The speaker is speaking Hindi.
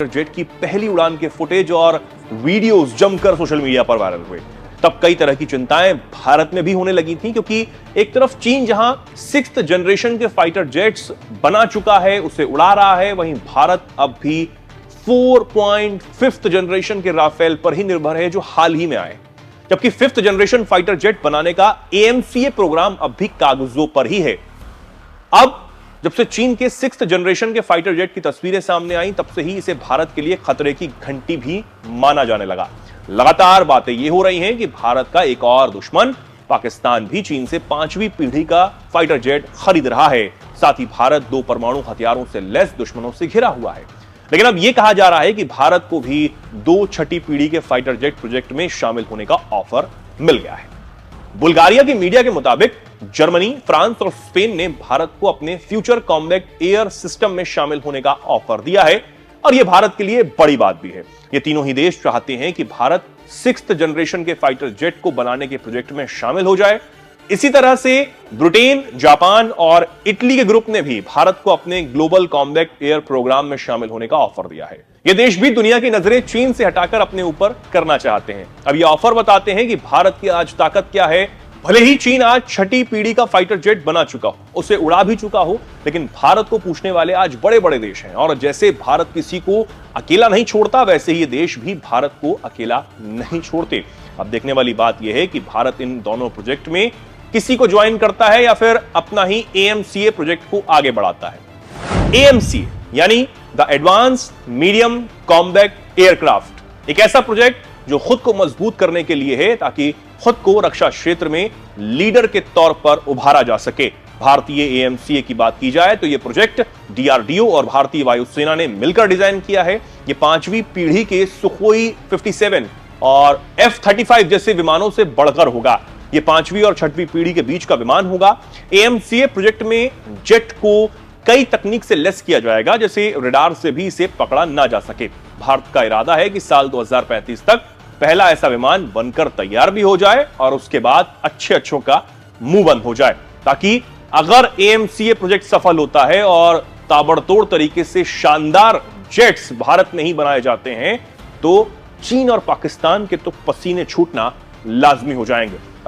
जेट की पहली उड़ान के फुटेज और वीडियोस जमकर सोशल मीडिया पर वायरल हुए, तब कई तरह की चिंताएं भारत में भी होने लगी थी, क्योंकि एक तरफ चीन जहां 6th जनरेशन के फाइटर जेट्स बना चुका है, उसे उड़ा रहा है, वहीं भारत अब भी 4.5th जनरेशन के राफेल पर ही निर्भर है, जो हाल ही में आए। जबकि 5th जनरेशन फाइटर जेट बनाने का AMCA प्रोग्राम अब भी कागजों पर ही है। अब जब से चीन के 6th जनरेशन के फाइटर जेट की तस्वीरें सामने आई, तब से ही इसे भारत के लिए खतरे की घंटी भी माना जाने लगा। लगातार बातें यह हो रही हैं कि भारत का एक और दुश्मन पाकिस्तान भी चीन से 5वीं पीढ़ी का फाइटर जेट खरीद रहा है। साथ ही भारत 2 परमाणु हथियारों से लैस दुश्मनों से घिरा हुआ है। लेकिन अब यह कहा जा रहा है कि भारत को भी 2 छठी पीढ़ी के फाइटर जेट प्रोजेक्ट में शामिल होने का ऑफर मिल गया है। बुल्गारिया की मीडिया के मुताबिक जर्मनी, फ्रांस और स्पेन ने भारत को अपने फ्यूचर कॉम्बैट एयर सिस्टम में शामिल होने का ऑफर दिया है, और यह भारत के लिए बड़ी बात भी है। ये तीनों ही देश चाहते हैं कि भारत 6th जनरेशन के फाइटर जेट को बनाने के प्रोजेक्ट में शामिल हो जाए। इसी तरह से ब्रिटेन, जापान और इटली के ग्रुप ने भी भारत को अपने ग्लोबल कॉम्बैट एयर प्रोग्राम में शामिल होने का ऑफर दिया है। ये देश भी दुनिया की नजरें चीन से हटाकर अपने ऊपर करना चाहते हैं। अब ये ऑफर बताते हैं कि भारत की आज ताकत क्या है। भले ही चीन आज छठी पीढ़ी का फाइटर जेट बना चुका हो, उसे उड़ा भी चुका हो, लेकिन भारत को पूछने वाले आज बड़े बड़े देश हैं, और जैसे भारत किसी को अकेला नहीं छोड़ता, वैसे ही ये देश भी भारत को अकेला नहीं छोड़ते। अब देखने वाली बात यह है कि भारत इन दोनों प्रोजेक्ट में किसी को ज्वाइन करता है या फिर अपना ही AMCA प्रोजेक्ट को आगे बढ़ाता है। AMCA यानी the advanced medium combat aircraft, एक ऐसा प्रोजेक्ट जो खुद को मजबूत करने के लिए है, ताकि खुद को रक्षा क्षेत्र में लीडर के तौर पर उभारा जा सके। भारतीय AMCA की बात की जाए तो यह प्रोजेक्ट DRDO और भारतीय वायुसेना ने मिलकर डिजाइन किया है। यह 5वीं पीढ़ी के सुखोई 57 और F-35 जैसे विमानों से बढ़कर होगा। यह 5वीं और 6वीं पीढ़ी के बीच का विमान होगा। AMCA प्रोजेक्ट में जेट को कई तकनीक से लेस किया जाएगा, जैसे रडार से भी इसे पकड़ा ना जा सके। भारत का इरादा है कि साल 2035 तक पहला ऐसा विमान बनकर तैयार भी हो जाए, और उसके बाद अच्छों का मुंह बंद हो जाए, ताकि अगर AMCA प्रोजेक्ट सफल होता है और ताबड़तोड़ तरीके से शानदार जेट्स भारत में ही बनाए जाते हैं, तो चीन और पाकिस्तान के तो पसीने छूटना लाजमी हो जाएंगे।